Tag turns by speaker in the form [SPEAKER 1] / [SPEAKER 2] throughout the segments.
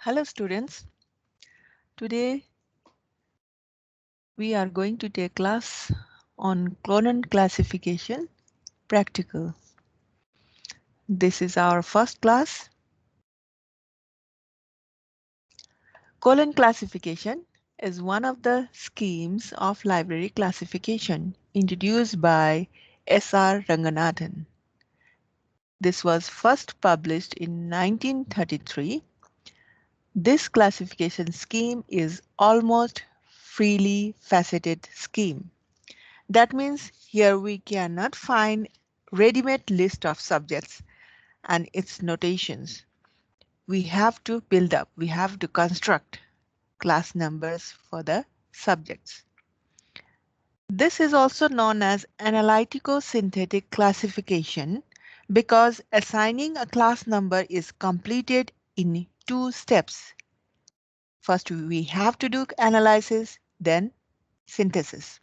[SPEAKER 1] Hello students, today we are going to take class on colon classification practical. This is our first class. Colon classification is one of the schemes of library classification introduced by S.R. Ranganathan. This was first published in 1933. This classification scheme is almost freely faceted scheme. That means here we cannot find ready-made list of subjects and its notations. We have to build up, we have to construct class numbers for the subjects. This is also known as analytico-synthetic classification because assigning a class number is completed in two steps. First, we have to do analysis, then synthesis.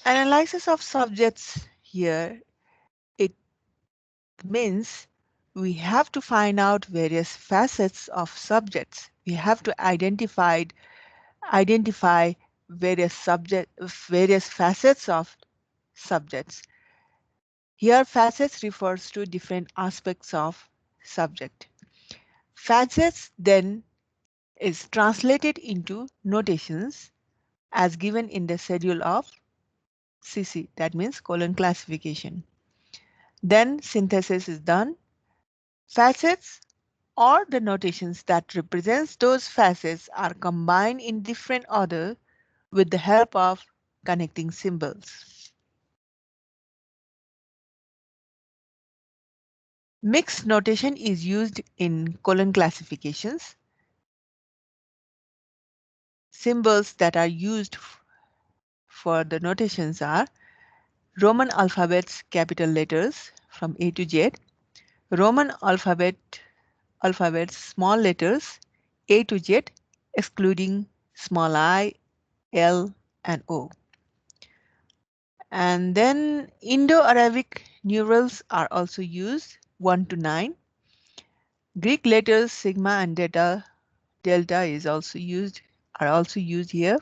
[SPEAKER 1] Analysis of subjects here, it means we have to find out various facets of subjects. We have to identify various facets of subjects. Here facets refers to different aspects of subject. Facets then is translated into notations as given in the schedule of CC, that means colon classification. Then synthesis is done. Facets or the notations that represents those facets are combined in different order with the help of connecting symbols. Mixed notation is used in colon classifications. Symbols that are used for the notations are Roman alphabets, capital letters from A to Z, Roman alphabets, small letters A to Z, excluding small I, L, and O. And then Indo-Arabic numerals are also used 1 to 9. Greek letters sigma and delta are also used here.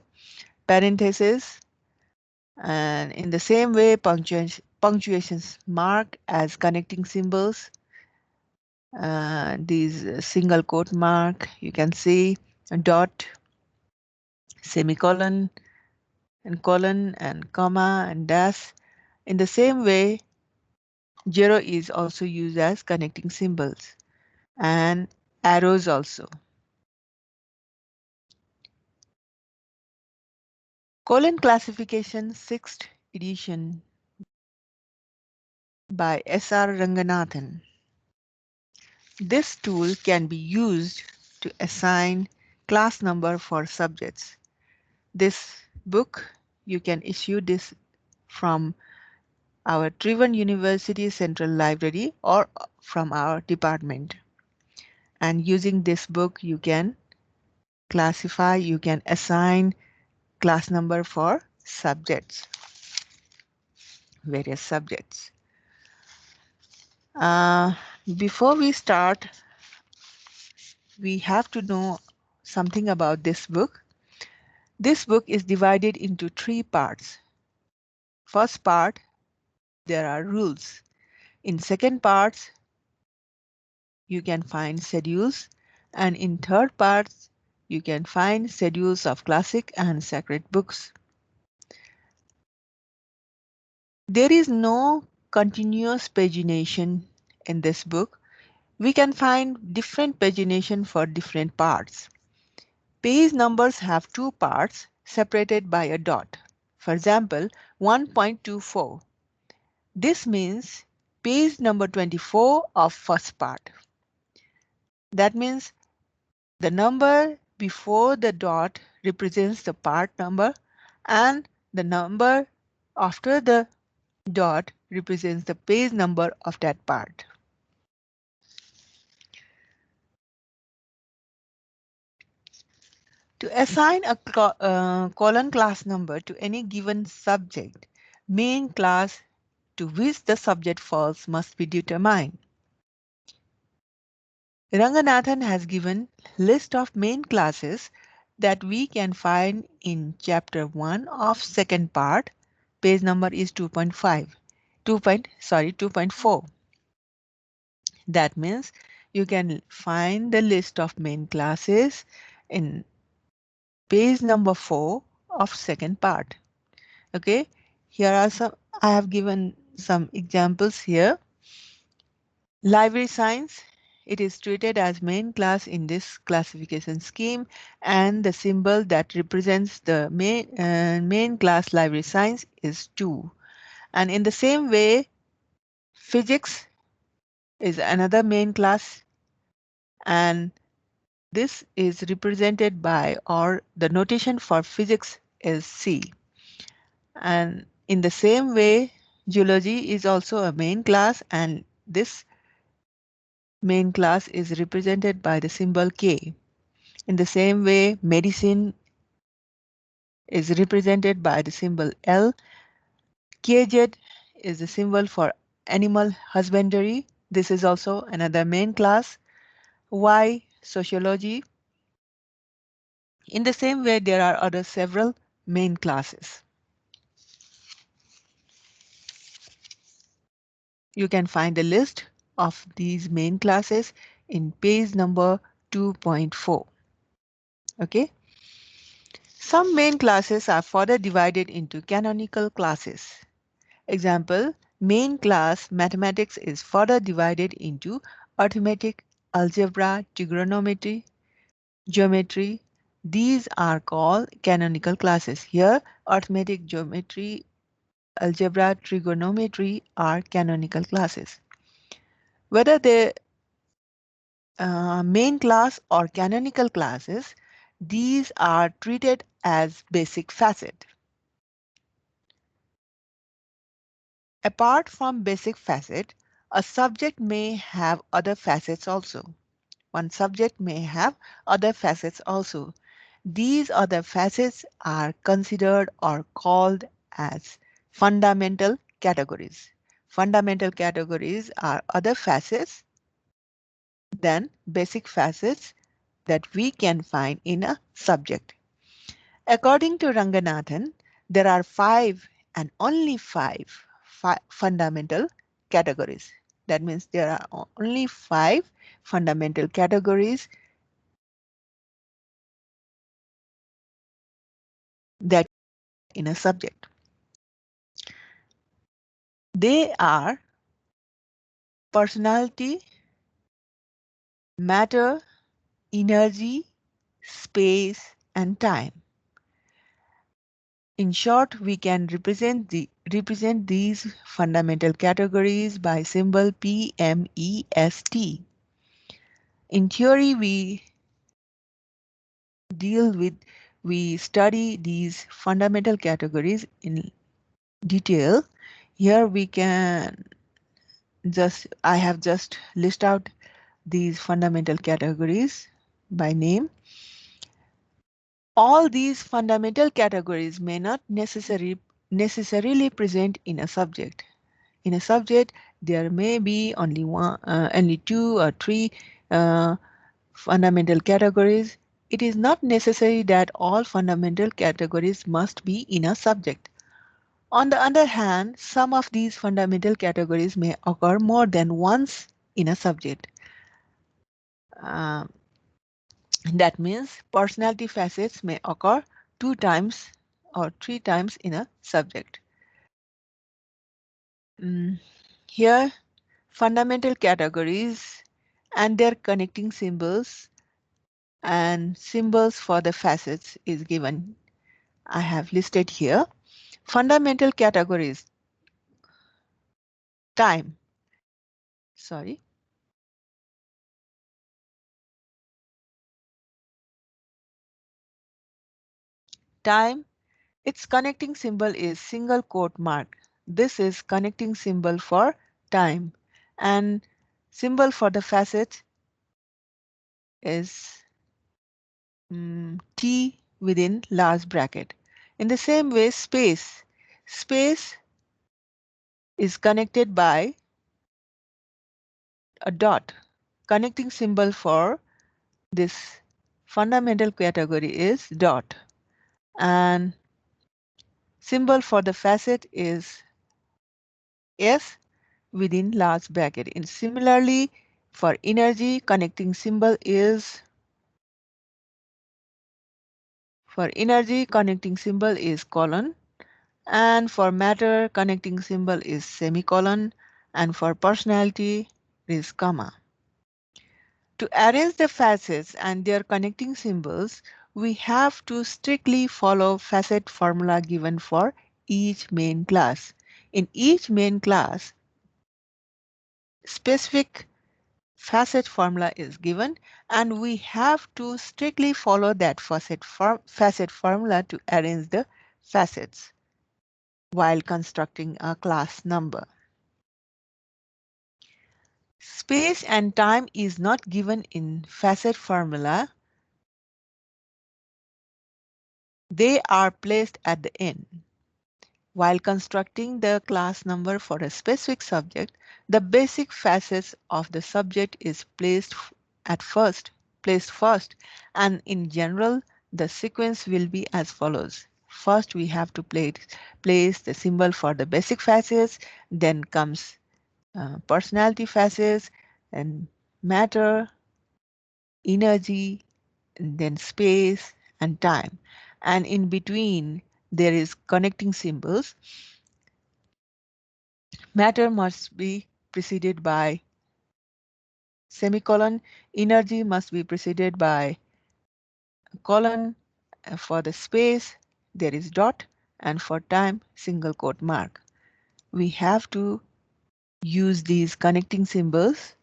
[SPEAKER 1] Parentheses, and in the same way punctuations mark as connecting symbols. These single quote mark, you can see a dot, semicolon, and colon, and comma, and dash. In the same way, zero is also used as connecting symbols, and arrows also. Colon classification 6th edition by S.R. Ranganathan. This tool can be used to assign class number for subjects. This book, you can issue this from our Trivandrum University Central Library or from our department. And using this book, you can classify, you can assign class number for subjects, various subjects. Before we start, we have to know something about this book. This book is divided into 3 parts. First part, there are rules. In second parts, you can find schedules, and in third parts, you can find schedules of classic and sacred books. There is no continuous pagination in this book. We can find different pagination for different parts. Page numbers have 2 parts separated by a dot. For example, 1.24. This means page number 24 of first part. That means the number before the dot represents the part number, and the number after the dot represents the page number of that part. To assign a colon class number to any given subject, main class to which the subject falls must be determined. Ranganathan has given list of main classes that we can find in chapter 1 of second part. Page number is 2.5. 2.4. That means you can find the list of main classes in page number 4 of second part. Okay, here are some, I have given some examples here. Library science, it is treated as main class in this classification scheme, and the symbol that represents the main class library science is 2. And in the same way, physics is another main class, and this is represented by, or the notation for physics is C. And in the same way, geology is also a main class, and this main class is represented by the symbol K. In the same way, medicine is represented by the symbol L. KZ is the symbol for animal husbandry. This is also another main class. Y, sociology. In the same way, there are other several main classes. You can find a list of these main classes in page number 2.4. Okay. Some main classes are further divided into canonical classes. Example, main class mathematics is further divided into arithmetic, algebra, trigonometry, geometry. These are called canonical classes. Here, arithmetic, geometry, algebra, trigonometry are canonical classes. Whether they main class or canonical classes, these are treated as basic facet. Apart from basic facet, a subject may have other facets also. One subject may have other facets also. These other facets are considered or called as fundamental categories. Fundamental categories are other facets than basic facets that we can find in a subject. According to Ranganathan, there are 5 and only 5 fundamental categories. That means there are only 5 fundamental categories that in a subject. They are personality, matter, energy, space, and time. In short, we can represent these fundamental categories by symbol PMEST. In theory, deal with we study these fundamental categories in detail. Here we can I have just list out these fundamental categories by name. All these fundamental categories may not necessarily present in a subject. In a subject, there may be only 2 or 3 fundamental categories. It is not necessary that all fundamental categories must be in a subject. On the other hand, some of these fundamental categories may occur more than once in a subject. Um, that means personality facets may occur 2 times or 3 times in a subject. Here, fundamental categories and their connecting symbols and symbols for the facets is given. I have listed here. Fundamental categories. Time. Sorry. Time. Its connecting symbol is single quote mark. This is connecting symbol for time, and symbol for the facet is T within large bracket. In the same way, space. Space is connected by a dot. connecting symbol for this fundamental category is dot, and symbol for the facet is S within large bracket. And similarly, for energy, connecting symbol is colon, and for matter, connecting symbol is semicolon, and for personality is comma. To arrange the facets and their connecting symbols, we have to strictly follow facet formula given for each main class. In each main class, specific facet formula is given, and we have to strictly follow that facet formula to arrange the facets while constructing a class number. Space and time is not given in facet formula. They are placed at the end. While constructing the class number for a specific subject, the basic facets of the subject is placed first, and in general, the sequence will be as follows. First, we have to place the symbol for the basic facets, then comes personality facets, and matter, energy, and then space and time. And in between, there is connecting symbols. Matter must be preceded by semicolon, energy must be preceded by colon, for the space there is dot, and for time single quote mark. We have to use these connecting symbols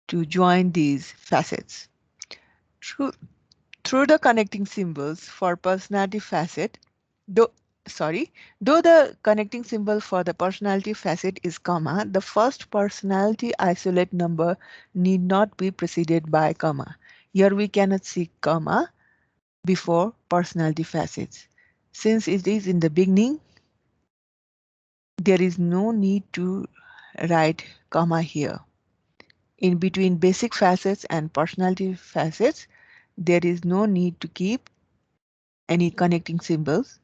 [SPEAKER 1] to join these facets. Through, through the connecting symbols for personality facet, though sorry, though the connecting symbol for the personality facet is comma, the first personality isolate number need not be preceded by comma. Here we cannot see comma before personality facets. Since it is in the beginning, there is no need to write comma here. In between basic facets and personality facets, there is no need to keep any connecting symbols.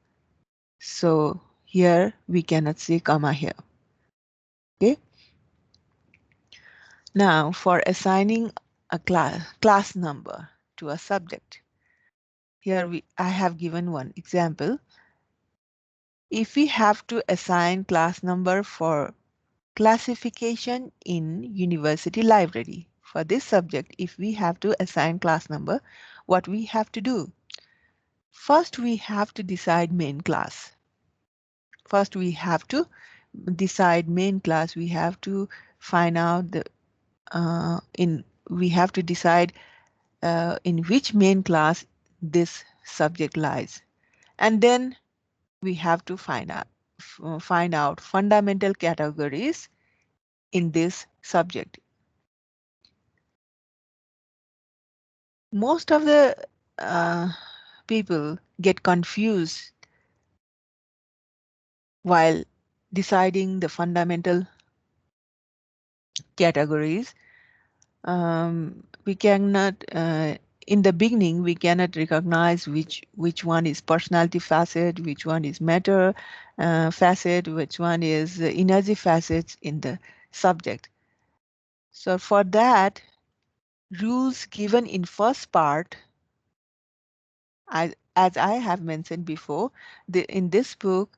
[SPEAKER 1] So here we cannot see comma here. Okay. Now for assigning a class number to a subject. Here I have given one example. If we have to assign class number for classification in university library, for this subject, if we have to assign class number, what we have to do? First, we have to decide main class. First, we have to decide main class. We have to find out the we have to decide in which main class this subject lies, and then we have to find out fundamental categories in this subject. Most of the people get confused while deciding the fundamental categories. We cannot in the beginning we cannot recognize which one is personality facet, which one is matter facet, which one is energy facets in the subject. So for that, rules given in first part, as I have mentioned before, in this book,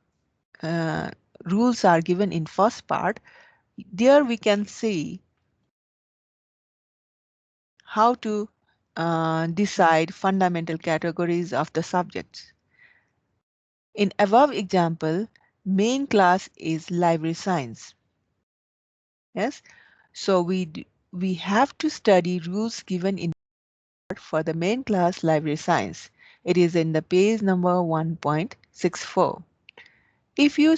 [SPEAKER 1] rules are given in first part. There we can see how to decide fundamental categories of the subjects. In above example, main class is library science. Yes, so we have to study rules given in for the main class library science. It is in the page number 1.64. If you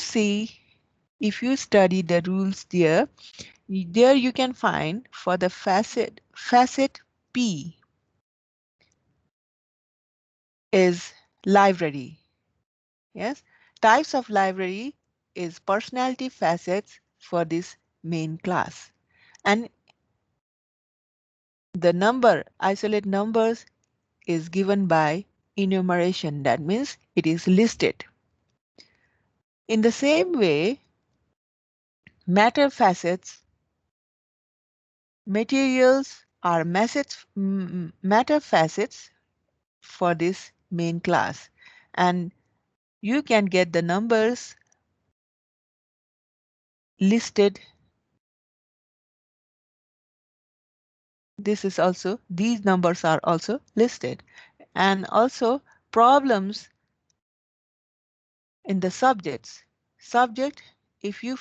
[SPEAKER 1] study the rules there, there you can find for the facet P is library. Yes, types of library is personality facets for this main class. And The number, isolate numbers, is given by enumeration. That means it is listed. In the same way, matter facets, materials are matter facets for this main class. And you can get the numbers listed. These numbers are also listed. And also problems in the subjects. Subject, if you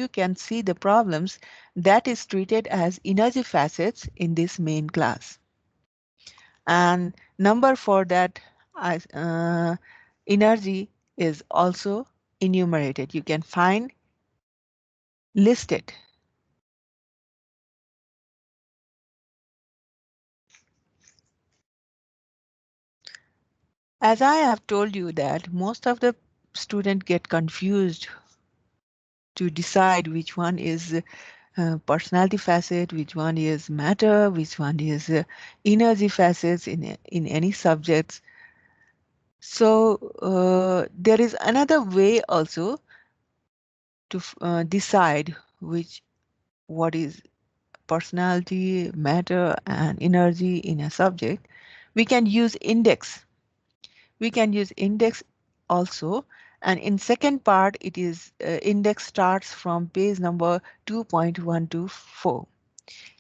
[SPEAKER 1] can see the problems, that is treated as energy facets in this main class. And number for that energy is also enumerated. You can find listed. As I have told you that most of the students get confused to decide which one is personality facet, which one is matter, which one is energy facets in any subjects. So there is another way also to decide what is personality, matter, and energy in a subject. We can use index. We can use index also. And in second part, it is index starts from page number 2.124.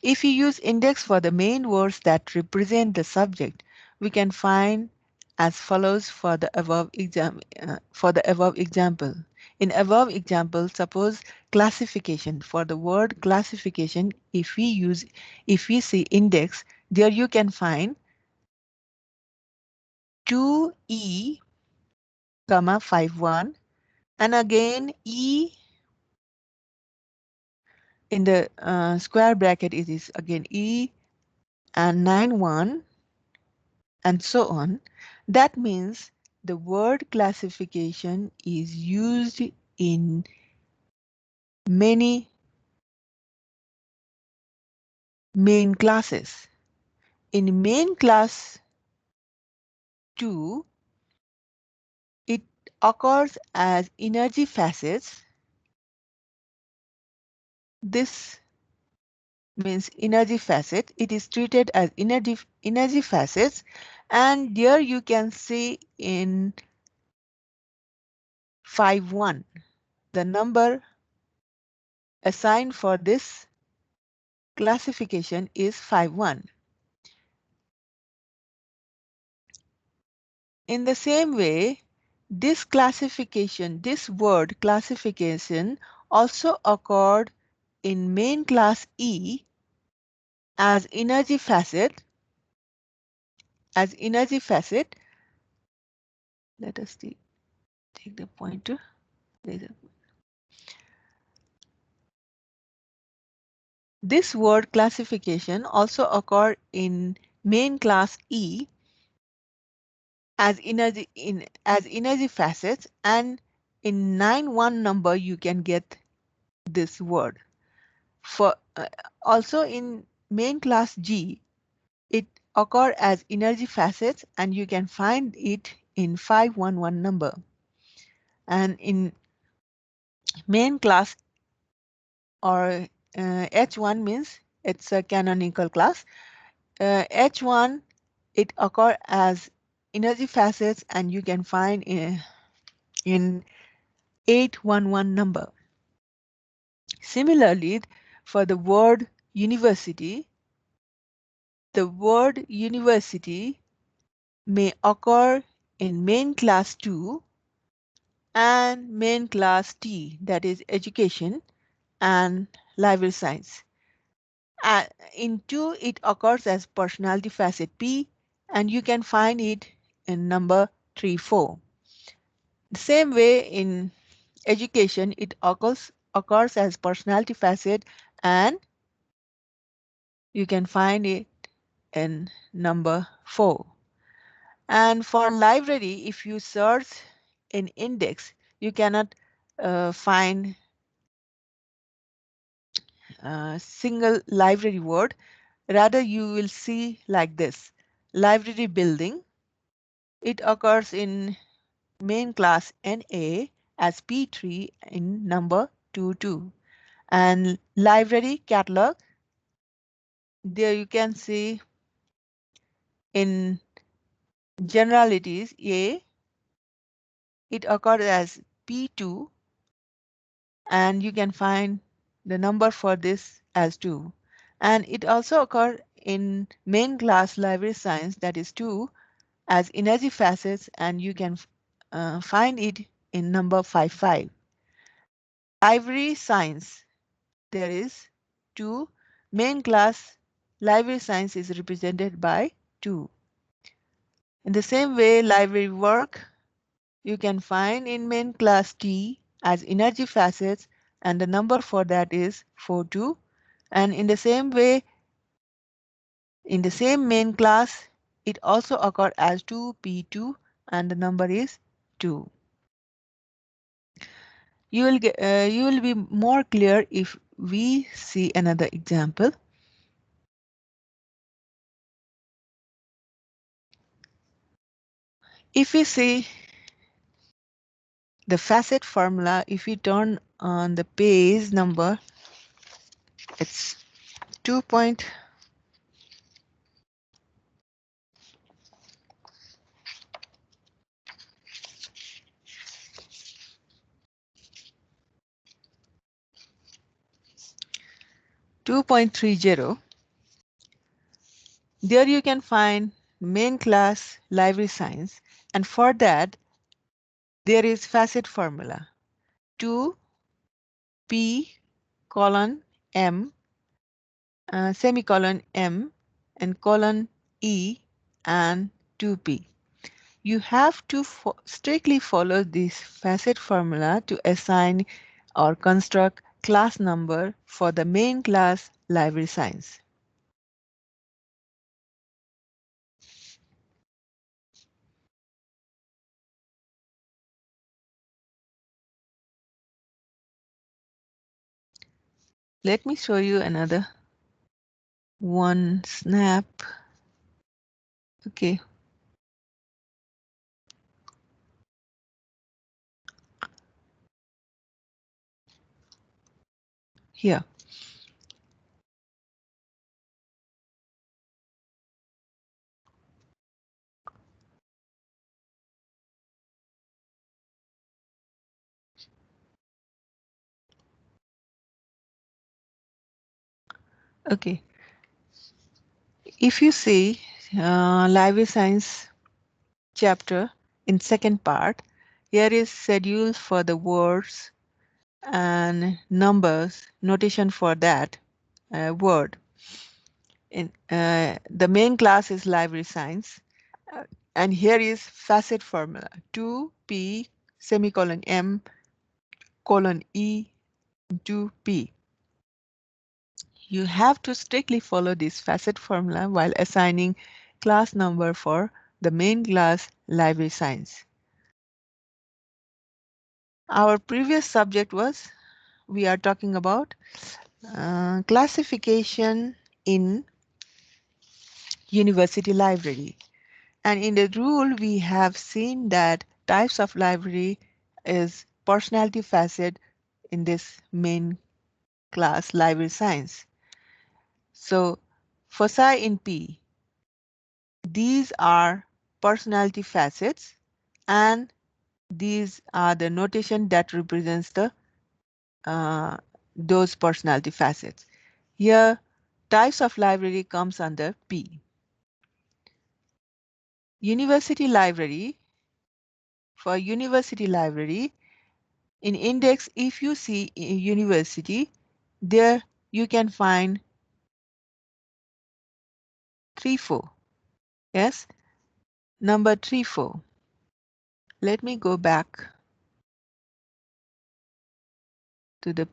[SPEAKER 1] If you use index for the main words that represent the subject, we can find as follows for the above example. In above example, suppose classification. For the word classification, if we see index, there you can find 2E, comma 51, and again E in the square bracket. It is again E and 91 and so on. That means the word classification is used in many main classes. In main class 2, it occurs as energy facets. This means energy facet. It is treated as energy facets, and there you can see in 51 the number assigned for this classification is 51. In the same way, this word classification also occurred in main class E as energy facet. Let us take the pointer. This word classification also occurred in main class E as energy facets, and in 91 number you can get this word. For also in main class G, it occur as energy facets, and you can find it in 511 number. And in main class, or H1 means it's a canonical class. H1, it occur as energy facets, and you can find in 811 number. Similarly, for the word university, the word university may occur in main class 2 and main class T, that is education and library science. In 2, it occurs as personality facet P, and you can find it in number 3, 4. The same way in education, it occurs as personality facet, and you can find it in number 4. And for library, if you search in index, you cannot find a single library word. Rather, you will see like this. Library building, it occurs in main class NA as P3 in number 22. And library catalog, there you can see in generalities A, it occurs as P2, and you can find the number for this as 2. And it also occurs in main class library science, that is 2, as energy facets, and you can find it in number 55. Library science, there is 2. Main class library science is represented by 2. In the same way, library work you can find in main class T as energy facets, and the number for that is 42. And in the same way, in the same main class, it also occurs as 2P2, and the number is 2. You will be more clear if we see another example. If we see the facet formula, if we turn on the page number, it's 2.2.0. 2.30. There you can find main class library science, and for that there is facet formula 2p colon m semicolon m and colon e and 2p. You have to strictly follow this facet formula to assign or construct class number for the main class library science. Let me show you another one snap. Okay. Here. Okay. If you see library science chapter in second part, here is schedule for the words and numbers notation for that word. In the main class is library science, and here is facet formula 2p semicolon m colon e 2p. You have to strictly follow this facet formula while assigning class number for the main class library science. Our previous subject was, we are talking about classification in university library. And in the rule, we have seen that types of library is personality facet in this main class library science. So foci in P, these are personality facets, and these are the notation that represents the those personality facets. Here, types of library comes under P. University library, for university library, in index, if you see university, there you can find 34. Yes, number 34. Let me go back to the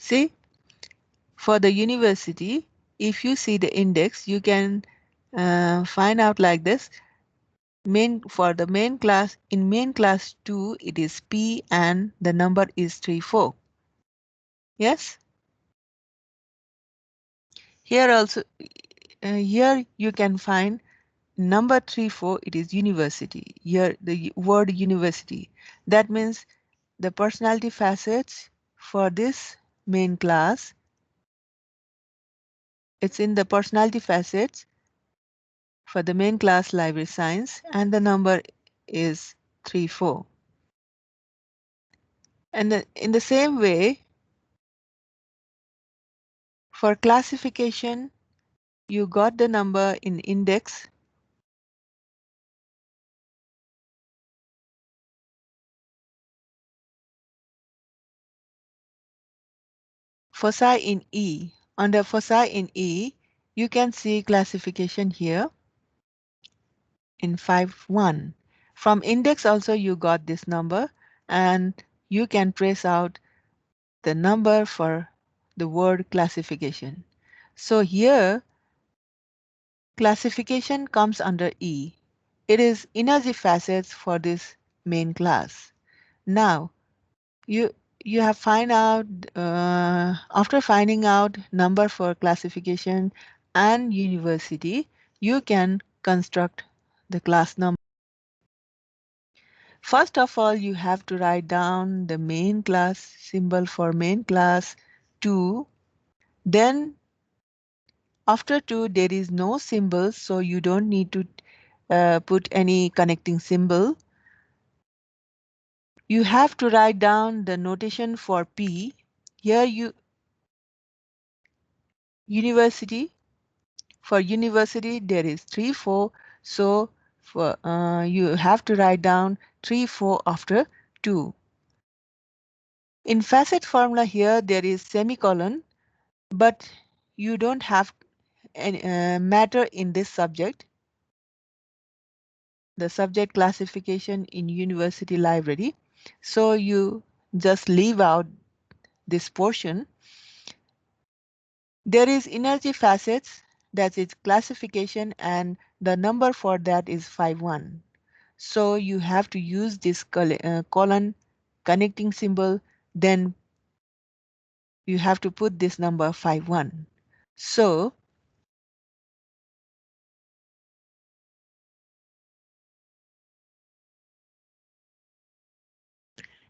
[SPEAKER 1] see, for the university, if you see the index, you can find out like this. For the main class, in main class 2, it is P and the number is 34. Yes? Here also, here you can find number 34, it is university. Here the word university. That means the personality facets for this main class, it's in the personality facets for the main class library science, and the number is 34. And in the same way, for classification, you got the number in index. Foci in E. Under foci in E, you can see classification here in 5.1. From index also you got this number, and you can trace out the number for the word classification. So here classification comes under E. It is energy facets for this main class. Now you you have find out after finding out number for classification and university, you can construct the class number. First of all, you have to write down the main class symbol for main class 2. Then after 2, there is no symbol, so you don't need to put any connecting symbol. You have to write down the notation for P. Here university. For university, there is 3, 4. So for you have to write down 3, 4 after 2. In facet formula here, there is semicolon, but you don't have any matter in this subject. The subject classification in university library. So you just leave out this portion. There is energy facets, that is classification, and the number for that is 5.1. So you have to use this colon connecting symbol, then you have to put this number 5.1. So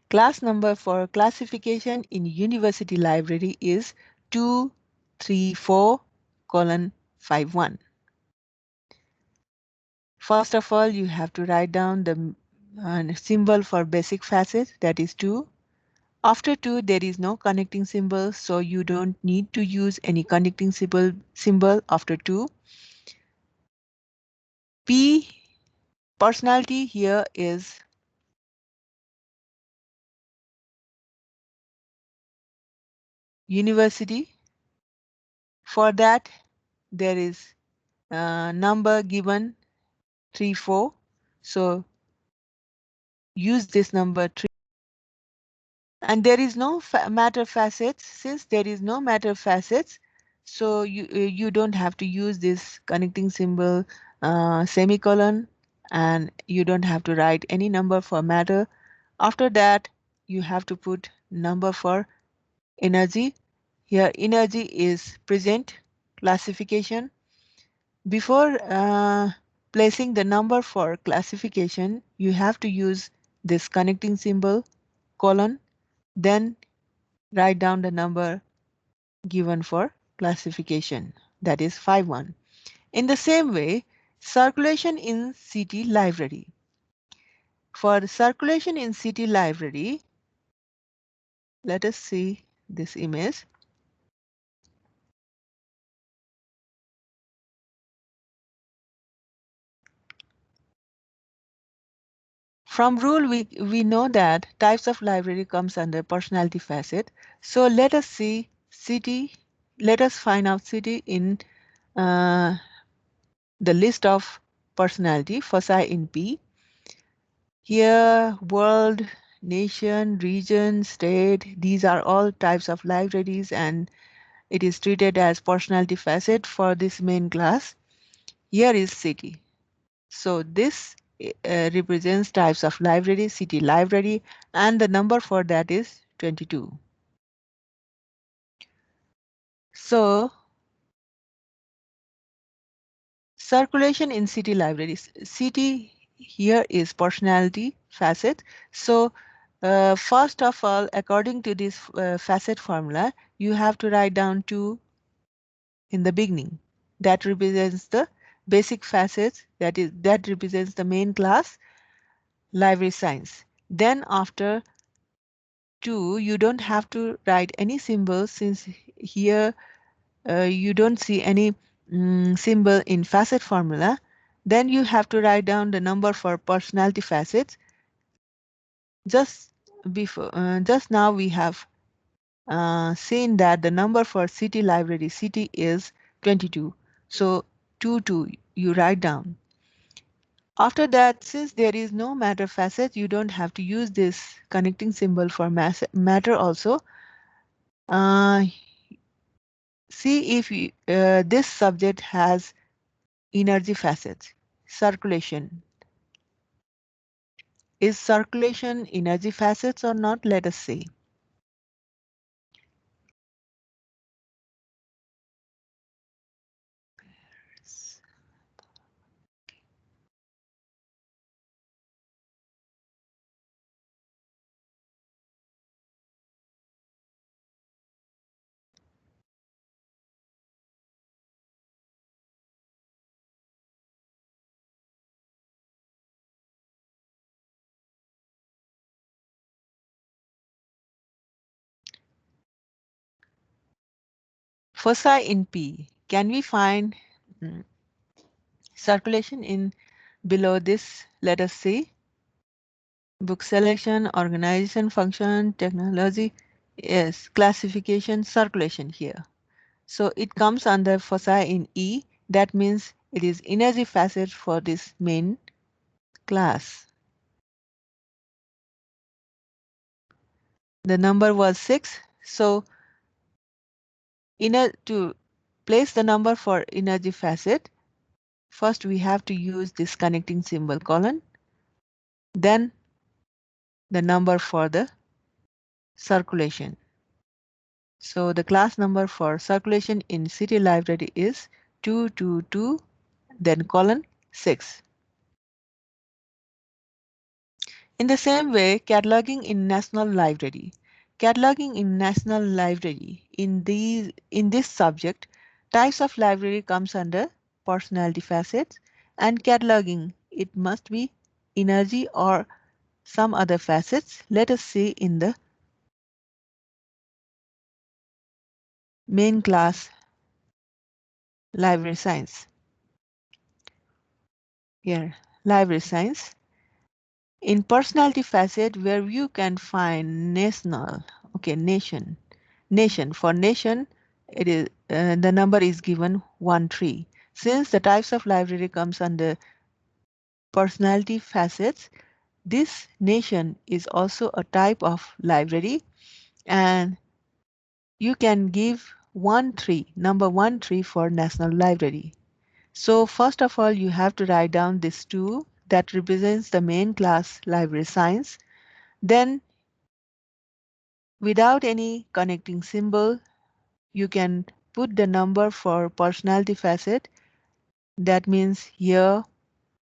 [SPEAKER 1] class number for classification in university library is 234 colon 5.1. First of all, you have to write down the symbol for basic facet, that is 2. After 2, there is no connecting symbol, so you don't need to use any connecting symbol after 2. P personality here is university. For that, there is number given 3, 4. So use this number 3. And there is no matter facets. Since there is no matter facets, so you don't have to use this connecting symbol semicolon, and you don't have to write any number for matter. After that, you have to put number for energy. Here energy is present classification. Before placing the number for classification, you have to use this connecting symbol colon, then write down the number given for classification, that is 5.1. In the same way, circulation in CT library. For circulation in CT library, let us see this image. From rule, we know that types of library comes under personality facet. So let us see city. Let us find out city in uh, the list of personality, foci in P. Here, world, nation, region, state, these are all types of libraries, and It is treated as personality facet for this main class. Here is city. So this represents types of library, city library, and the number for that is 22. So circulation in city libraries. City here is personality facet. So first of all, according to this facet formula, you have to write down 2 in the beginning. That represents the basic facets, that represents the main class, library science. Then after 2, you don't have to write any symbol since here you don't see any symbol in facet formula. Then you have to write down the number for personality facets. Just now we have seen that the number for city library city is 22. So 2 you write down. After that, since there is no matter facet, you don't have to use this connecting symbol for matter also. Uh, See if this subject has energy facets. Circulation. Is circulation energy facets or not? Let us see. Foci in P. Can we find mm, circulation in below this? Let us see. Book selection, organization, function, technology. Yes, classification, circulation here. So it comes under foci in E. That means it is energy facet for this main class. The number was 6. So to place the number for energy facet, first we have to use this connecting symbol colon, then the number for the circulation. So the class number for circulation in city library is 222, then colon 6. In the same way, cataloging in National Library. Cataloging in National Library. In this subject, types of library comes under personality facets, and cataloging, it must be energy or some other facets. Let us see in the main class library science. Here, library science. In personality facet, where you can find national, okay, nation. For nation, it is the number is given 1 3. Since the types of library comes under personality facets, this nation is also a type of library, and you can give 1 3, number 1 3 for national library. So first of all, you have to write down this 2 that represents the main class library science. Then without any connecting symbol, you can put the number for personality facet. That means here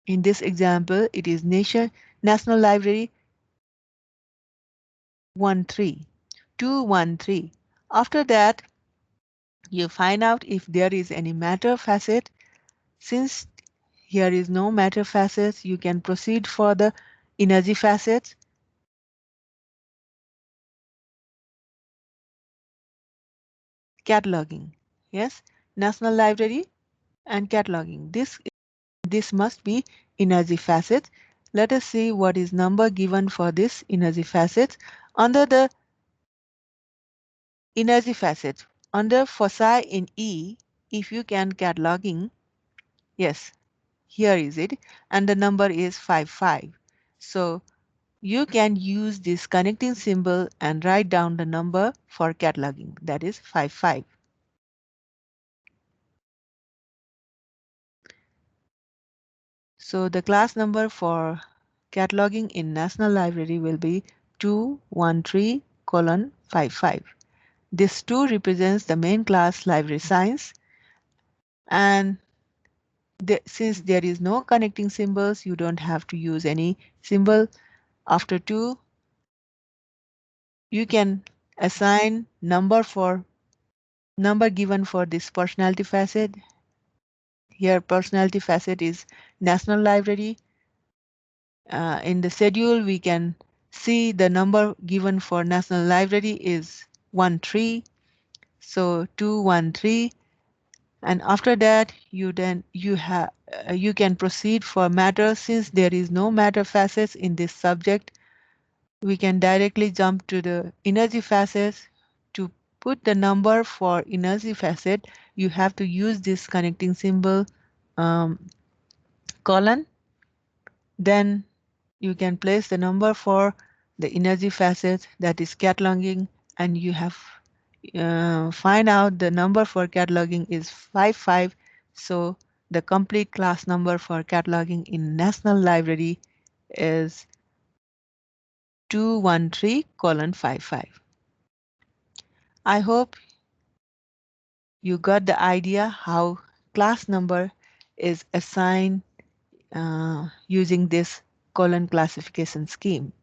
[SPEAKER 1] in this example, it is National Library 1 3, 2 1 3. After that, you find out if there is any matter facet. Since here is no matter facets, you can proceed for the energy facets. Cataloging. Yes, National Library and cataloging. This must be energy facet. Let us see what is number given for this energy facet. Under the energy facet, under foci in E, if you can cataloging, yes, here is it, and the number is 5 5. So you can use this connecting symbol and write down the number for cataloging, that is 5 5. So the class number for cataloging in National Library will be 213:55. This 2 represents the main class library science, and since there is no connecting symbols, you don't have to use any symbol after 2. You can assign number given for this personality facet. Here personality facet is National Library. In the schedule, we can see the number given for National Library is 13. So 213, and after that you can proceed for matter. Since there is no matter facets in this subject, we can directly jump to the energy facets. To put the number for energy facet, you have to use this connecting symbol um, colon. Then you can place the number for the energy facet, that is cataloging, and you have find out the number for cataloging is 55. So the complete class number for cataloging in National Library is 213:55. I hope you got the idea how class number is assigned using this colon classification scheme.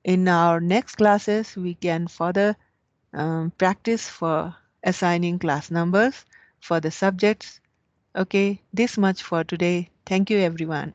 [SPEAKER 1] In our next classes, we can further practice for assigning class numbers for the subjects. Okay, this much for today. Thank you, everyone.